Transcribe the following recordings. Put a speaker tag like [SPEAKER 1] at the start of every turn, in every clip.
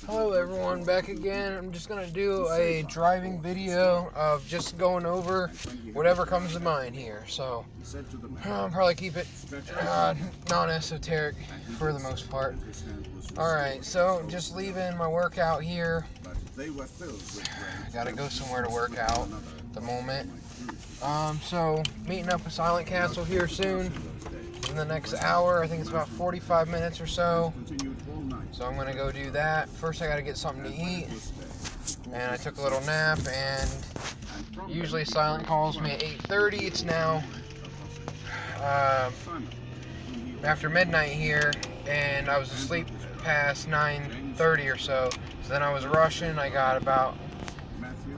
[SPEAKER 1] Hello everyone, back again. I'm just going to do a driving video of just going over whatever comes to mind here. So, I'll probably keep it non-esoteric for the most part. Alright, so just leaving my workout here. Gotta go somewhere to work out at the moment. So, meeting up with Silent Castle here soon. In the next hour, I think it's about 45 minutes or so. So I'm going to go do that. First I got to get something to eat. And I took a little nap, and usually Silent calls me at 8:30. It's now after midnight here, and I was asleep past 9:30 or so. So then I was rushing.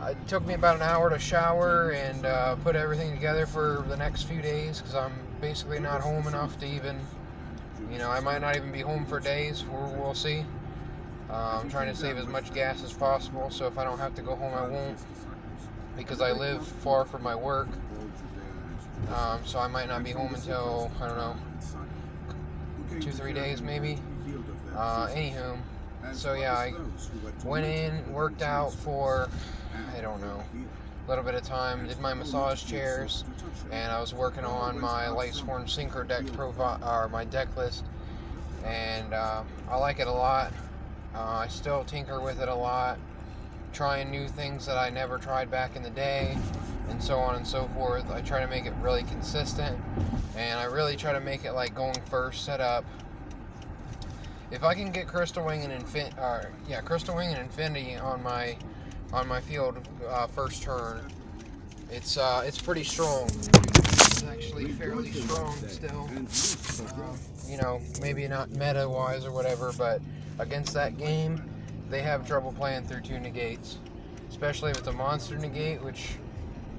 [SPEAKER 1] It took me about an hour to shower and put everything together for the next few days, because I'm basically not home enough to even, I might not even be home for days. We'll see. I'm trying to save as much gas as possible, so if I don't have to go home, I won't, because I live far from my work. So I might not be home until, I don't know, 2-3 days maybe. Anywho, so yeah, I went in, worked out for, I don't know, a little bit of time, did my massage chairs, and I was working on my Lightsworn Synchro deck profile, or my deck list, and I like it a lot. I still tinker with it a lot, trying new things that I never tried back in the day, and so on and so forth. I try to make it really consistent, and I really try to make it like going first setup. If I can get Crystal Wing and Infinity on my field first turn, it's pretty strong. It's actually fairly strong still. Maybe not meta-wise or whatever, but against that game, they have trouble playing through 2 negates, especially with the monster negate, which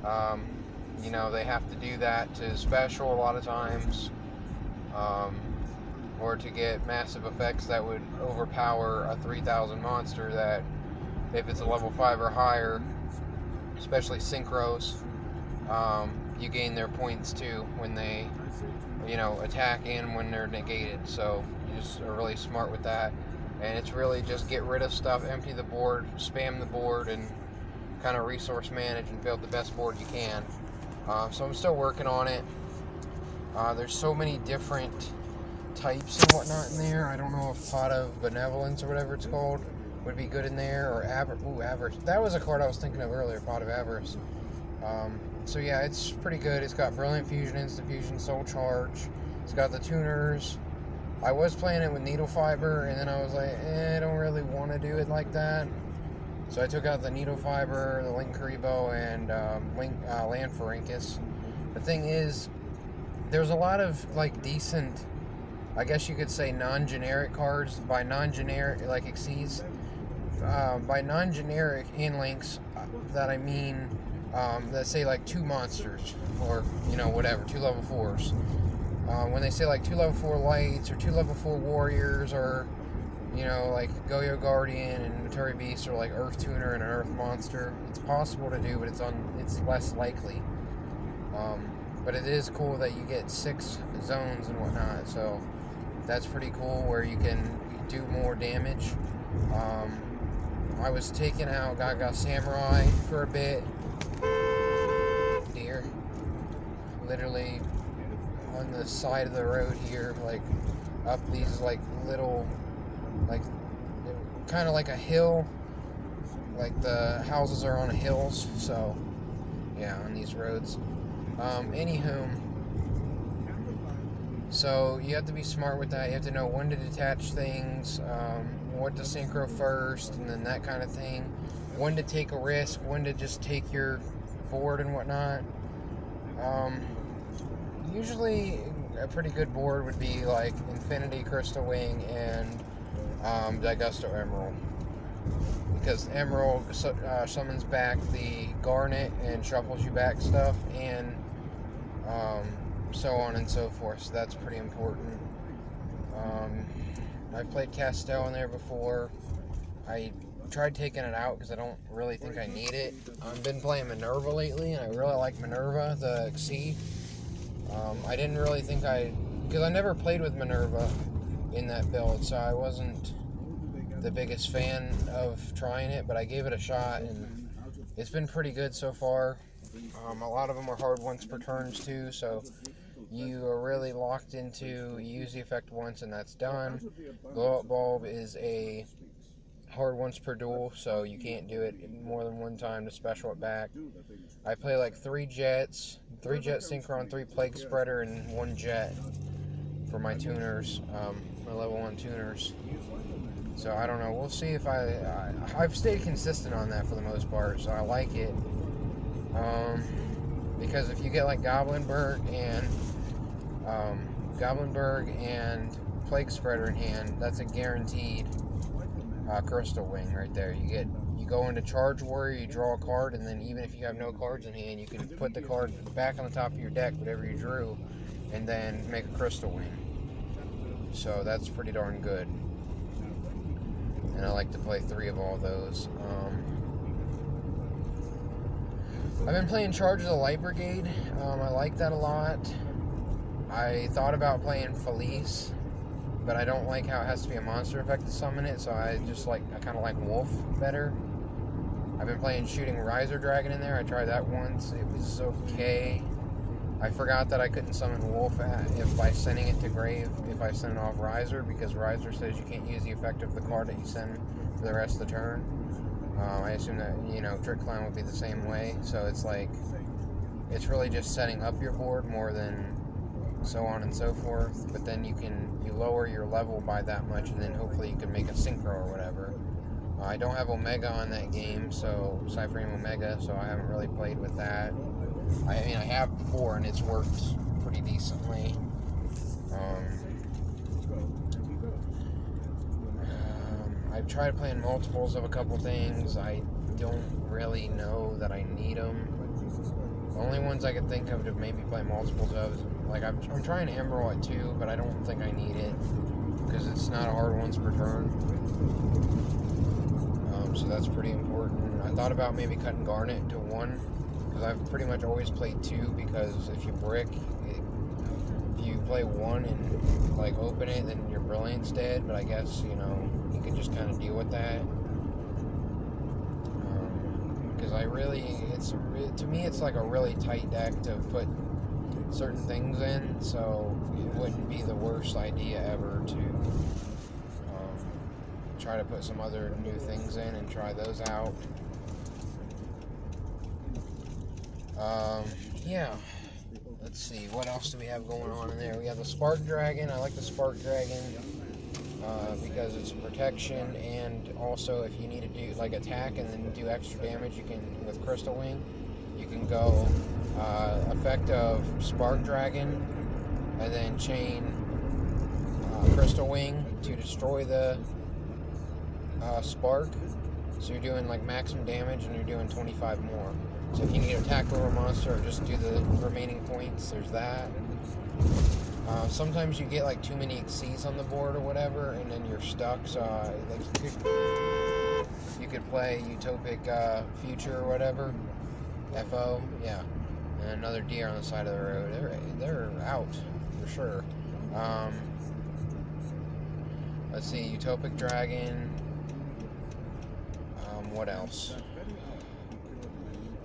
[SPEAKER 1] they have to do that to special a lot of times. Or to get massive effects that would overpower a 3000 monster that, if it's a level 5 or higher, especially Synchros, you gain their points too when they, attack and when they're negated. So you just are really smart with that. And it's really just get rid of stuff, empty the board, spam the board, and kind of resource manage and build the best board you can. So I'm still working on it. There's so many different types and whatnot in there. I don't know if Pot of Benevolence or whatever it's called would be good in there, or Avarice. That was a card I was thinking of earlier, Pot of Avarice. So yeah, it's pretty good. It's got Brilliant Fusion, Instant Fusion, Soul Charge. It's got the tuners. I was playing it with Needle Fiber, and then I was like, I don't really want to do it like that. So I took out the Needle Fiber, the Link Karibo, and Land Pharynchus. The thing is, there's a lot of decent, I guess you could say, non-generic cards. By non-generic, exceeds. By non-generic hand-links, that I mean, that say 2 monsters, or, whatever, 2 level 4s. When they say 2 level 4 lights, or 2 level 4 warriors, or, Yugioh Guardian and Maturi Beast, or Earth Tuner and an Earth Monster, it's possible to do, but it's less likely. But it is cool that you get 6 zones and whatnot, so that's pretty cool, where you can do more damage. I was taking out Gaga Samurai for a bit. Deer. Literally on the side of the road here, up these little, kind of like a hill. The houses are on hills, so yeah, on these roads. Anywho, so you have to be smart with that. You have to know when to detach things, what to synchro first, and then that kind of thing. When to take a risk, when to just take your board and whatnot. Usually a pretty good board would be Infinity, Crystal Wing, and Daigusto Emerald. Because Emerald summons back the Garnet and shuffles you back stuff, and so on and so forth. So that's pretty important. I've played Castel in there before. I tried taking it out because I don't really think I need it. I've been playing Minerva lately, and I really like Minerva, the Exceed. I didn't really think because I never played with Minerva in that build, so I wasn't the biggest fan of trying it, but I gave it a shot, and it's been pretty good so far. A lot of them are hard once per turns too, so you are really locked into, you use the effect once and that's done. Glow Up Bulb is a hard once per duel, so you can't do it more than one time to special it back. I play like 3 jets, 3 jet synchron, 3 plague spreader, and 1 jet for my tuners, my level 1 tuners. So I don't know, we'll see if I've stayed consistent on that for the most part, so I like it. Because if you get like Goblinberg and Plague Spreader in hand, that's a guaranteed Crystal Wing right there. You go into Charge Warrior, you draw a card, and then even if you have no cards in hand, you can put the card back on the top of your deck, whatever you drew, and then make a Crystal Wing. So that's pretty darn good. And I like to play 3 of all those. I've been playing Charge of the Light Brigade. I like that a lot. I thought about playing Felice, but I don't like how it has to be a monster effect to summon it, so I kind of like Wolf better. I've been playing Shooting Riser Dragon in there. I tried that once. It was okay. I forgot that I couldn't summon Wolf by sending it to Grave if I send off Riser, because Riser says you can't use the effect of the card that you send for the rest of the turn. I assume that, Trick Clown would be the same way, so it's like, it's really just setting up your board more than so on and so forth, but then you lower your level by that much, and then hopefully you can make a Synchro or whatever. I don't have Omega on that game, so Cypherine Omega, so I haven't really played with that. I have before, and it's worked pretty decently. I've tried playing multiples of a couple things. I don't really know that I need them. The only ones I could think of to maybe play multiples of is, like, I'm trying Emerald at 2, but I don't think I need it, because it's not a hard once per turn. So that's pretty important. I thought about maybe cutting Garnet to 1, because I've pretty much always played 2, because if you brick, if you play 1 and, like, open it, then your Brilliant's dead, but I guess, you can just kind of deal with that. Because to me, it's like a really tight deck to put certain things in, so it wouldn't be the worst idea ever to try to put some other new things in and try those out. Yeah. Let's see, what else do we have going on in there? We have the Spark Dragon. I like the Spark Dragon because it's protection, and also if you need to do like attack and then do extra damage, you can, with Crystal Wing, you can go effect of Spark Dragon and then chain Crystal Wing to destroy the Spark. So you're doing like maximum damage and you're doing 25 more. So if you need to attack over a monster or just do the remaining points, there's that. Sometimes you get like too many Xyz on the board or whatever, and then you're stuck. So you could play Utopic Future or whatever, FO, yeah, and another deer on the side of the road. They're out for sure. Let's see, Utopic Dragon. What else?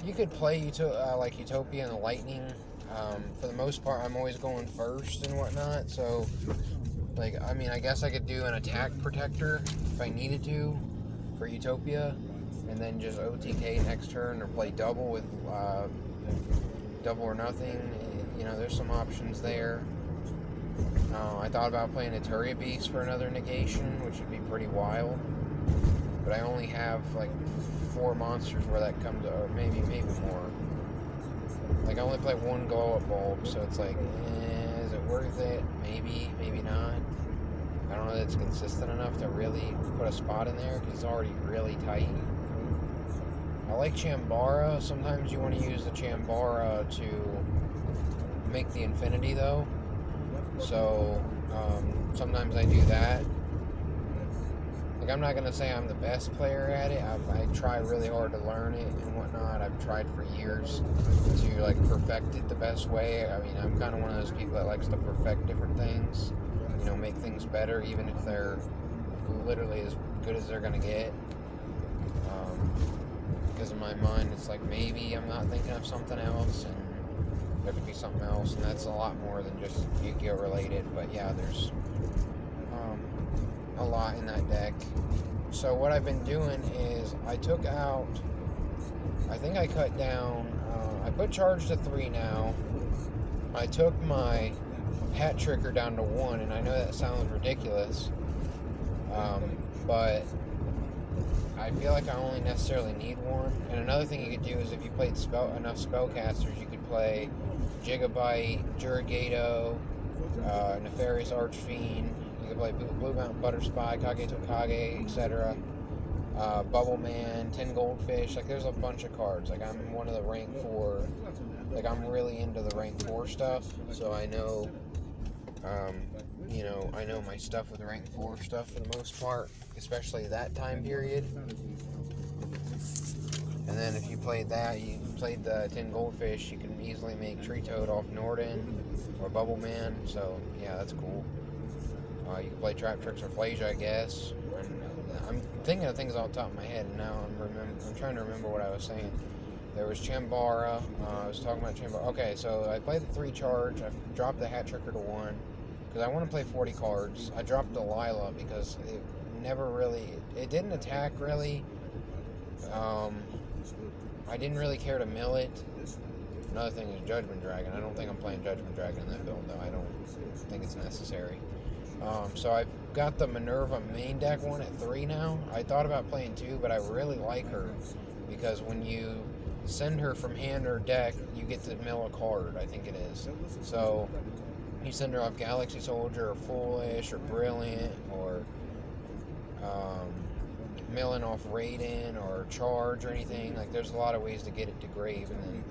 [SPEAKER 1] You could play like Utopia and the Lightning. For the most part, I'm always going first and whatnot. So, like, I guess I could do an attack protector if I needed to for Utopia, and then just OTK next turn, or play double with double or nothing. There's some options there. I thought about playing Eteria Beast for another negation, which would be pretty wild. But I only have like 4 monsters where that comes, or maybe more. Like, I only play 1 Glow Up Bulb, so it's like, is it worth it? Maybe, maybe not. I don't know that it's consistent enough to really put a spot in there, because it's already really tight. I like Chambara. Sometimes you want to use the Chambara to make the Infinity, though. So, sometimes I do that. Like, I'm not going to say I'm the best player at it. I try really hard to learn it and whatnot. I've tried for years to, like, perfect it the best way. I'm kind of one of those people that likes to perfect different things. Make things better, even if they're literally as good as they're gonna get. Because in my mind, it's like maybe I'm not thinking of something else, and there could be something else, and that's a lot more than just Yugioh related. But yeah, there's a lot in that deck. So what I've been doing is I took out, I think I cut down, I put charge to 3 now. I took my hat trigger down to 1, and I know that sounds ridiculous, but I feel like I only necessarily need 1. And another thing you could do is if you played enough spellcasters, you could play Gigabyte, Yugioh, Nefarious Archfiend. You could play Blue Mountain Butterspy, Kage to Kage, etc. Bubble Man, 10 Goldfish. Like, there's a bunch of cards. Like, I'm one of the rank 4. Like, I'm really into the rank 4 stuff. So I know, you know, I know my stuff with rank 4 stuff for the most part, especially that time period. And then if you played that, you played the 10 Goldfish, you can easily make Tree Toad off Norden or Bubble Man. So yeah, that's cool. You can play Trap Tricks or Flasia, I guess. I'm thinking of things off the top of my head, and now I'm trying to remember what I was saying. There was Chambara. I was talking about Chambara. Okay, so I played the 3 charge. I dropped the hat trigger to 1 because I want to play 40 cards. I dropped Delilah because it never really, it didn't attack really. I didn't really care to mill it. Another thing is Judgment Dragon. I don't think I'm playing Judgment Dragon in that build, though. I don't think it's necessary. So I've got the Minerva main deck one at 3 now. I thought about playing 2, but I really like her because when you send her from hand or deck, you get to mill a card, I think it is. So you send her off Galaxy Soldier or Foolish or Brilliant or milling off Raiden or Charge or anything. Like, there's a lot of ways to get it to grave, and then,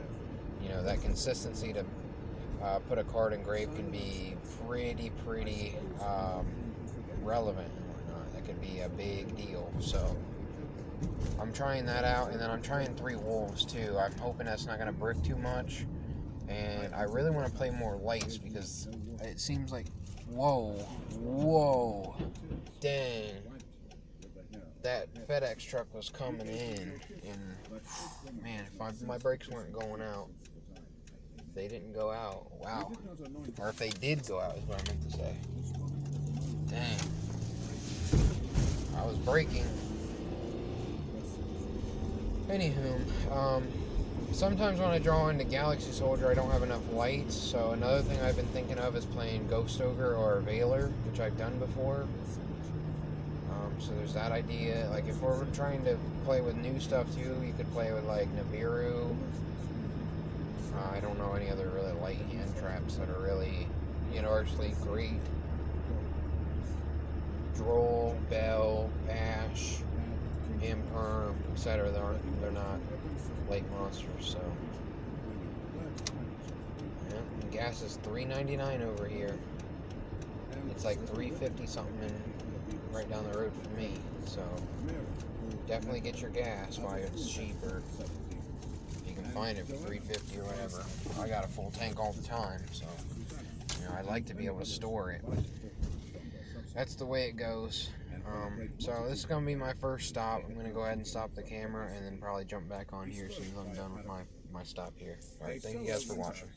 [SPEAKER 1] you know, that consistency to put a card in grave can be pretty relevant and whatnot. That could be a big deal. So I'm trying that out, and then I'm trying 3 Wolves too. I'm hoping that's not going to brick too much, and I really want to play more lights because it seems like, whoa, dang, that FedEx truck was coming in, and man, if my brakes weren't going out, they didn't go out, wow, or if they did go out is what I meant to say. Dang, I was braking. Anywho, sometimes when I draw into Galaxy Soldier, I don't have enough lights, so another thing I've been thinking of is playing Ghost Ogre or Veiler, which I've done before. So there's that idea. Like, if we're trying to play with new stuff too, you could play with like Nibiru. I don't know any other really light hand traps that are really universally great. Droll, Bell, Ash, Imperm, etc. They're not light monsters, so yeah. And gas is $3.99 over here. It's like $3.50 something right down the road for me. So definitely get your gas while it's cheaper. You can find it for $3.50 or whatever. I got a full tank all the time, so I'd like to be able to store it, but that's the way it goes. So this is going to be my first stop. I'm going to go ahead and stop the camera and then probably jump back on here as soon as I'm done with my stop here. Alright, thank you guys for watching.